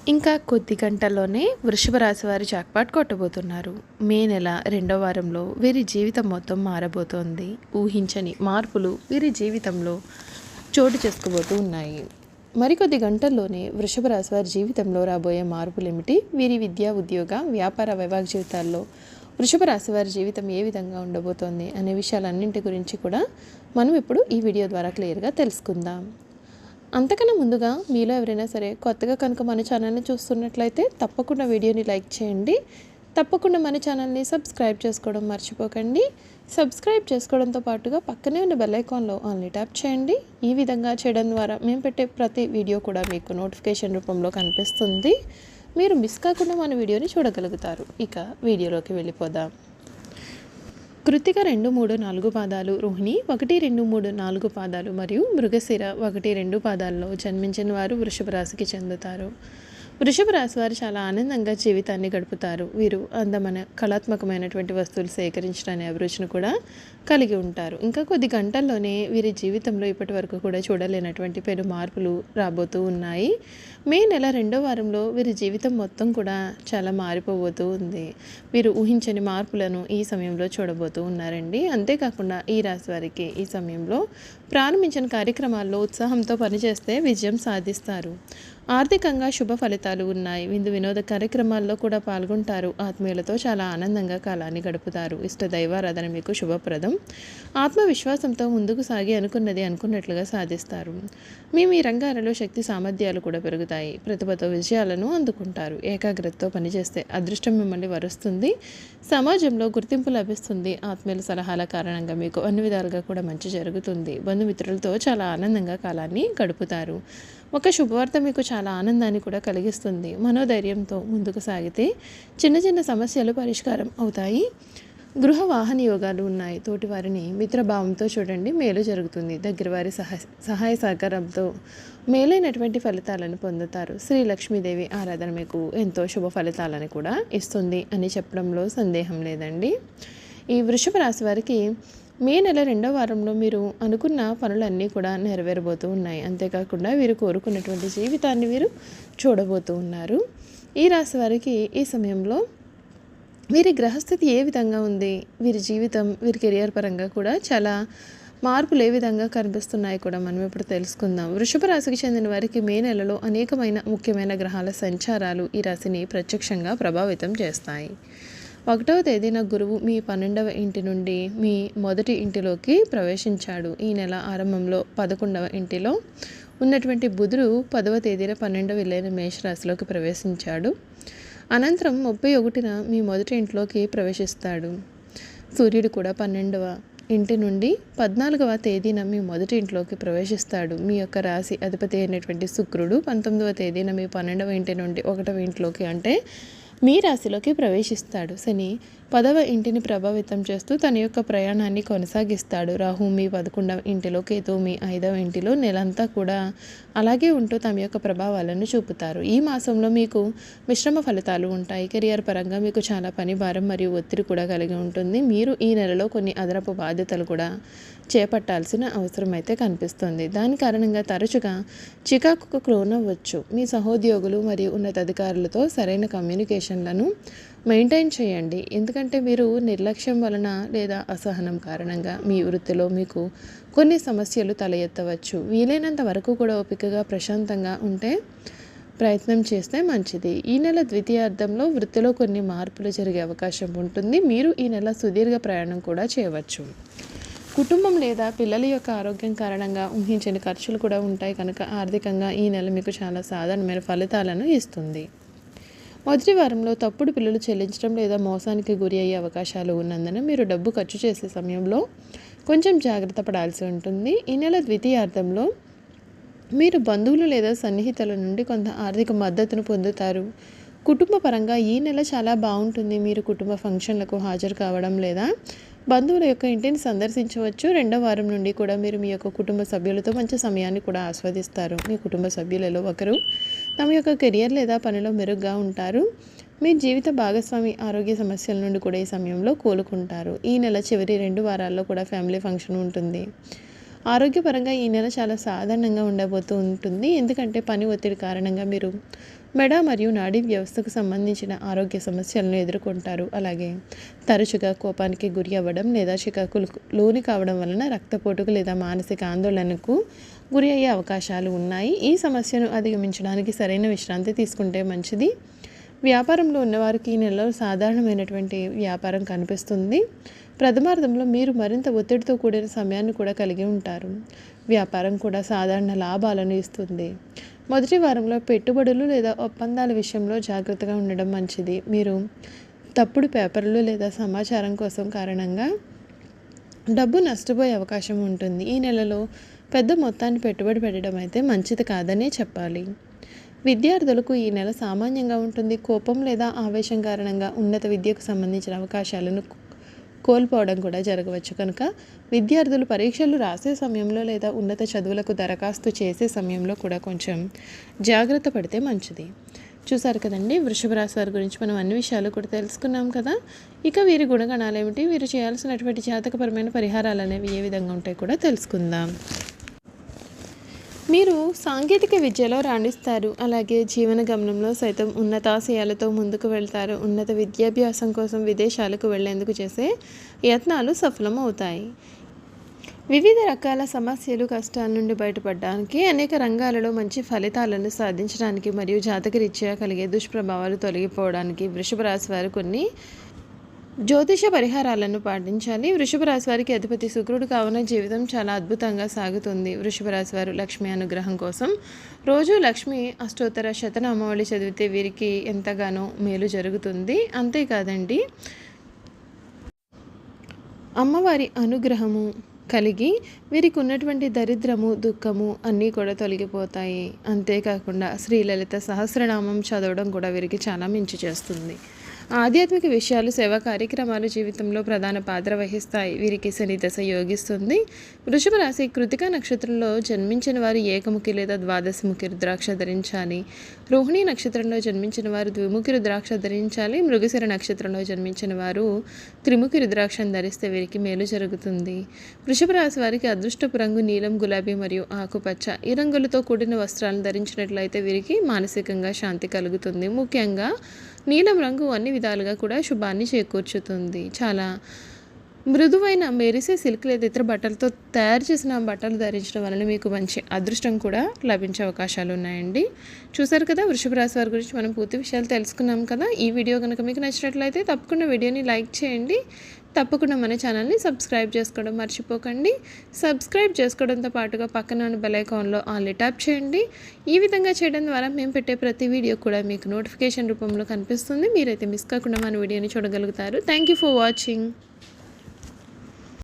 ఇంకా కొద్ది గంటల్లోనే వృషభ రాశి వారి జాక్పాట్ కొట్టబోతున్నారు. మే నెల రెండో వారంలో వీరి జీవితం మొత్తం మారబోతోంది. ఊహించని మార్పులు వీరి జీవితంలో చోటు చేసుకోబోతూ ఉన్నాయి. మరికొద్ది గంటల్లోనే వృషభ రాశి వారి జీవితంలో రాబోయే మార్పులు ఏమిటి, వీరి విద్యా, ఉద్యోగ, వ్యాపార, వైవాహిక జీవితాల్లో వృషభ రాశి వారి జీవితం ఏ విధంగా ఉండబోతోంది అనే విషయాలన్నింటి గురించి కూడా మనం ఇప్పుడు ఈ వీడియో ద్వారా క్లియర్గా తెలుసుకుందాం. అంతకన్నా ముందుగా మీలో ఎవరైనా సరే కొత్తగా కనుక మన ఛానల్ని చూస్తున్నట్లయితే తప్పకుండా వీడియోని లైక్ చేయండి. తప్పకుండా మన ఛానల్ని సబ్స్క్రైబ్ చేసుకోవడం మర్చిపోకండి. సబ్స్క్రైబ్ చేసుకోవడంతో పాటుగా పక్కనే ఉన్న బెల్ ఐకాన్లో ఆన్లీ ట్యాప్ చేయండి. ఈ విధంగా చేయడం ద్వారా మేము పెట్టే ప్రతి వీడియో కూడా మీకు నోటిఫికేషన్ రూపంలో కనిపిస్తుంది. మీరు మిస్ కాకుండా మన వీడియోని చూడగలుగుతారు. ఇక వీడియోలోకి వెళ్ళిపోదాం. కృత్తిక 2, 3, 4 పాదాలు, రోహిణి 1, 2, 3, 4 పాదాలు మరియు మృగశిర 1, 2 పాదాల్లో జన్మించిన వారు వృషభ రాశికి చెందుతారు. వృషభ రాశి వారు చాలా ఆనందంగా జీవితాన్ని గడుపుతారు. వీరు అందమైన కళాత్మకమైనటువంటి వస్తువులు సేకరించడానికి అభిరుచిని కూడా కలిగి ఉంటారు. ఇంకా కొద్ది గంటల్లోనే వీరి జీవితంలో ఇప్పటి వరకు కూడా చూడలేనటువంటి పెను మార్పులు రాబోతూ ఉన్నాయి. మే నెల రెండో వారంలో వీరి జీవితం మొత్తం కూడా చాలా మారిపోబోతూ ఉంది. వీరు ఊహించని మార్పులను ఈ సమయంలో చూడబోతూ ఉన్నారండి. అంతేకాకుండా ఈ రాశి వారికి ఈ సమయంలో ప్రారంభించిన కార్యక్రమాల్లో ఉత్సాహంతో పనిచేస్తే విజయం సాధిస్తారు. ఆర్థికంగా శుభ ఫలితాలు ఉన్నాయి. విందు వినోద కార్యక్రమాల్లో కూడా పాల్గొంటారు. ఆత్మీయులతో చాలా ఆనందంగా కాలాన్ని గడుపుతారు. ఇష్ట దైవారాధన మీకు శుభప్రదం. ఆత్మవిశ్వాసంతో ముందుకు సాగి అనుకున్నది అనుకున్నట్లుగా సాధిస్తారు. మీ రంగాలలో శక్తి సామర్థ్యాలు కూడా పెరుగుతాయి. ప్రతిభతో విజయాలను అందుకుంటారు. ఏకాగ్రతతో పనిచేస్తే అదృష్టం మిమ్మల్ని వరుస్తుంది. సమాజంలో గుర్తింపు లభిస్తుంది. ఆత్మీయుల సలహాల కారణంగా మీకు అన్ని విధాలుగా కూడా మంచి జరుగుతుంది. బంధుమిత్రులతో చాలా ఆనందంగా కాలాన్ని గడుపుతారు. ఒక శుభవార్త మీకు చాలా ఆనందాన్ని కూడా కలిగిస్తుంది. మనోధైర్యంతో ముందుకు సాగితే చిన్న చిన్న సమస్యలు పరిష్కారం అవుతాయి. గృహ వాహన యోగాలు ఉన్నాయి. తోటి వారిని మిత్రభావంతో చూడండి, మేలు జరుగుతుంది. దగ్గర వారి సహాయ సహకారంతో మేలైనటువంటి ఫలితాలను పొందుతారు. శ్రీ లక్ష్మీదేవి ఆరాధన మీకు ఎంతో శుభ ఫలితాలను కూడా ఇస్తుంది అని చెప్పడంలో సందేహం లేదండి. ఈ వృషభ రాశి వారికి మే నెల రెండో వారంలో మీరు అనుకున్న పనులన్నీ కూడా నెరవేరబోతూ ఉన్నాయి. అంతేకాకుండా వీరు కోరుకున్నటువంటి జీవితాన్ని వీరు చూడబోతూ ఉన్నారు. ఈ రాశి వారికి ఈ సమయంలో వీరి గ్రహస్థితి ఏ విధంగా ఉంది, వీరి జీవితం, వీరి కెరియర్ పరంగా కూడా చాలా మార్పులు ఏ విధంగా కనిపిస్తున్నాయి కూడా మనం ఇప్పుడు తెలుసుకుందాం. వృషభ రాశికి చెందిన వారికి మే నెలలో అనేకమైన ముఖ్యమైన గ్రహాల సంచారాలు ఈ రాశిని ప్రత్యక్షంగా ప్రభావితం చేస్తాయి. 1వ తేదీన గురువు మీ 12వ ఇంటి నుండి మీ మొదటి ఇంటిలోకి ప్రవేశించాడు. ఈ నెల ఆరంభంలో 11వ ఇంటిలో ఉన్నటువంటి బుధుడు 10వ తేదీన 12వ ఇల్లైన మేషరాశిలోకి ప్రవేశించాడు. అనంతరం 31న మీ మొదటి ఇంట్లోకి ప్రవేశిస్తాడు. సూర్యుడు కూడా 12వ ఇంటి నుండి 14వ తేదీన మీ మొదటి ఇంట్లోకి ప్రవేశిస్తాడు. మీ యొక్క రాశి అధిపతి అయినటువంటి శుక్రుడు 19వ తేదీన మీ 12వ ఇంటి నుండి 1వ ఇంట్లోకి అంటే మీ రాశిలోకి ప్రవేశిస్తాడు. శని 10వ ఇంటిని ప్రభావితం చేస్తూ తన యొక్క ప్రయాణాన్ని కొనసాగిస్తాడు. రాహు మీ 11వ ఇంటిలో, కేతు మీ 5వ ఇంటిలో నెలంతా కూడా అలాగే ఉంటూ తమ యొక్క ప్రభావాలను చూపుతారు. ఈ మాసంలో మీకు మిశ్రమ ఫలితాలు ఉంటాయి. కెరియర్ పరంగా మీకు చాలా పని భారం మరియు ఒత్తిడి కూడా కలిగి ఉంటుంది. మీరు ఈ నెలలో కొన్ని అదనపు బాధ్యతలు కూడా చేపట్టాల్సిన అవసరం అయితే కనిపిస్తుంది. దాని కారణంగా తరచుగా చికాకుకు లోనవ్వచ్చు. మీ సహోద్యోగులు మరియు ఉన్నతాధికారులతో సరైన కమ్యూనికేషన్లను మెయింటైన్ చేయండి. ఎందుకంటే మీరు నిర్లక్ష్యం వలన లేదా అసహనం కారణంగా మీ వృత్తిలో మీకు కొన్ని సమస్యలు తల ఎత్తవచ్చు. వీలైనంత వరకు కూడా ఓపికగా ప్రశాంతంగా ఉంటే ప్రయత్నం చేస్తే మంచిది. ఈ నెల ద్వితీయార్థంలో వృత్తిలో కొన్ని మార్పులు జరిగే అవకాశం ఉంటుంది. మీరు ఈ నెల సుదీర్ఘ ప్రయాణం కూడా చేయవచ్చు. కుటుంబం లేదా పిల్లల యొక్క ఆరోగ్యం కారణంగా ఊహించని ఖర్చులు కూడా ఉంటాయి కనుక ఆర్థికంగా ఈ నెల మీకు చాలా సాధారణమైన ఫలితాలను ఇస్తుంది. మొదటి వారంలో తప్పుడు బిల్లులు చెల్లించడం లేదా మోసానికి గురి అయ్యే అవకాశాలు ఉన్నందున మీరు డబ్బు ఖర్చు చేసే సమయంలో కొంచెం జాగ్రత్త పడాల్సి ఉంటుంది. ఈ నెల ద్వితీయార్థంలో మీరు బంధువులు లేదా సన్నిహితుల నుండి కొంత ఆర్థిక మద్దతును పొందుతారు. కుటుంబ పరంగా ఈ నెల చాలా బాగుంటుంది. మీరు కుటుంబ ఫంక్షన్లకు హాజరు కావడం లేదా బంధువుల యొక్క ఇంటిని సందర్శించవచ్చు. రెండో వారం నుండి కూడా మీరు మీ యొక్క కుటుంబ సభ్యులతో మంచి సమయాన్ని కూడా ఆస్వాదిస్తారు. మీ కుటుంబ సభ్యులలో ఒకరు తమ యొక్క కెరియర్ లేదా పనిలో మెరుగ్గా ఉంటారు. మీ జీవిత భాగస్వామి ఆరోగ్య సమస్యల నుండి కూడా ఈ సమయంలో కోలుకుంటారు. ఈ నెల చివరి 2 వారాల్లో కూడా ఫ్యామిలీ ఫంక్షన్ ఉంటుంది. ఆరోగ్యపరంగా ఈ నెల చాలా సాధారణంగా ఉండబోతూ ఉంటుంది. ఎందుకంటే పని ఒత్తిడి కారణంగా మీరు మెడ మరియు నాడీ వ్యవస్థకు సంబంధించిన ఆరోగ్య సమస్యలను ఎదుర్కొంటారు. అలాగే తరచుగా కోపానికి గురి అవ్వడం లేదా చికాకులకు లోని కావడం వలన రక్తపోటుకు లేదా మానసిక ఆందోళనకు గురి అయ్యే అవకాశాలు ఉన్నాయి. ఈ సమస్యను అధిగమించడానికి సరైన విశ్రాంతి తీసుకుంటే మంచిది. వ్యాపారంలో ఉన్నవారికి ఈ నెలలో సాధారణమైనటువంటి వ్యాపారం కనిపిస్తుంది. ప్రథమార్థంలో మీరు మరింత ఒత్తిడితో కూడిన సమయాన్ని కూడా కలిగి ఉంటారు. వ్యాపారం కూడా సాధారణ లాభాలను ఇస్తుంది. మొదటి వారంలో పెట్టుబడులు లేదా ఒప్పందాల విషయంలో జాగ్రత్తగా ఉండడం మంచిది. మీరు తప్పుడు పేపర్లు లేదా సమాచారం కోసం కారణంగా డబ్బు నష్టపోయే అవకాశం ఉంటుంది. ఈ నెలలో పెద్ద మొత్తాన్ని పెట్టుబడి పెట్టడం అయితే మంచిది కాదనే చెప్పాలి. విద్యార్థులకు ఈ నెల సామాన్యంగా ఉంటుంది. కోపం లేదా ఆవేశం కారణంగా ఉన్నత విద్యకు సంబంధించిన అవకాశాలను కోల్పోవడం కూడా జరగవచ్చు. కనుక విద్యార్థులు పరీక్షలు రాసే సమయంలో లేదా ఉన్నత చదువులకు దరఖాస్తు చేసే సమయంలో కూడా కొంచెం జాగ్రత్త పడితే మంచిది. చూసారు కదండి, వృషభ రాశి వారి గురించి మనం అన్ని విషయాలు కూడా తెలుసుకున్నాం కదా. ఇక వీరి గుణగణాలు ఏమిటి, వీరు చేయాల్సినటువంటి జాతకపరమైన పరిహారాలు అనేవి ఏ విధంగా ఉంటాయి కూడా తెలుసుకుందాం. మీరు సాంకేతిక విద్యలో రాణిస్తారు. అలాగే జీవన గమనంలో సైతం ఉన్నతాశయాలతో ముందుకు వెళ్తారు. ఉన్నత విద్యాభ్యాసం కోసం విదేశాలకు వెళ్లేందుకు చేసే యత్నాలు సఫలమవుతాయి. వివిధ రకాల సమస్యలు, కష్టాల నుండి బయటపడడానికి, అనేక రంగాలలో మంచి ఫలితాలను సాధించడానికి మరియు జాతకరీత్యా కలిగే దుష్ప్రభావాలు తొలగిపోవడానికి వృషభ రాశి వారు కొన్ని జ్యోతిష పరిహారాలను పాటించాలి. వృషభ రాశి వారికి అధిపతి శుక్రుడు కావున జీవితం చాలా అద్భుతంగా సాగుతుంది. వృషభ రాశి వారు లక్ష్మీ అనుగ్రహం కోసం రోజు లక్ష్మీ అష్టోత్తర శతనామావళి చదివితే వీరికి ఎంతగానో మేలు జరుగుతుంది. అంతేకాదండి, అమ్మవారి అనుగ్రహము కలిగి వీరికి ఉన్నటువంటి దరిద్రము, దుఃఖము అన్నీ కూడా తొలగిపోతాయి. అంతేకాకుండా శ్రీలలిత సహస్రనామం చదవడం కూడా వీరికి చాలా మంచి చేస్తుంది. ఆధ్యాత్మిక విషయాలు, సేవా కార్యక్రమాలు జీవితంలో ప్రధాన పాత్ర వహిస్తాయి. వీరికి శని దశ యోగిస్తుంది. వృషభ రాశి కృతికా నక్షత్రంలో జన్మించిన వారు ఏకముఖి లేదా ద్వాదశముఖి రుద్రాక్ష ధరించాలి. రోహిణి నక్షత్రంలో జన్మించిన వారు ద్విముఖి రుద్రాక్ష ధరించాలి. మృగశిర నక్షత్రంలో జన్మించిన వారు త్రిముఖి రుద్రాక్షను ధరిస్తే వీరికి మేలు జరుగుతుంది. వృషభ రాశి వారికి అదృష్టపు రంగు నీలం, గులాబీ మరియు ఆకుపచ్చ. ఈ రంగులతో కూడిన వస్త్రాలను ధరించినట్లయితే వీరికి మానసికంగా శాంతి కలుగుతుంది. ముఖ్యంగా నీలం రంగు అన్ని విధాలుగా కూడా శుభాన్ని చేకూర్చుతుంది. చాలా మృదువైన మెరిసే సిల్క్ లేదా ఇతర బట్టలతో తయారు చేసిన బట్టలు ధరించడం వలన మీకు మంచి అదృష్టం కూడా లభించే అవకాశాలు ఉన్నాయండి. చూసారు కదా, వృషభ రాశి వారి గురించి మనం పూర్తి విషయాలు తెలుసుకున్నాం కదా. ఈ వీడియో కనుక మీకు నచ్చినట్లయితే తప్పకుండా వీడియోని లైక్ చేయండి. తప్పకుండా మన ఛానల్ని సబ్స్క్రైబ్ చేసుకోవడం మర్చిపోకండి. సబ్స్క్రైబ్ చేసుకోవడంతో పాటుగా పక్కన ఉన్న బెల్ ఐకాన్లో ఆల్ ట్యాప్ చేయండి. ఈ విధంగా చేయడం ద్వారా మేము పెట్టే ప్రతి వీడియో కూడా మీకు నోటిఫికేషన్ రూపంలో కనిపిస్తుంది. మీరైతే మిస్ కాకుండా మన వీడియోని చూడగలుగుతారు. Thank you for watching.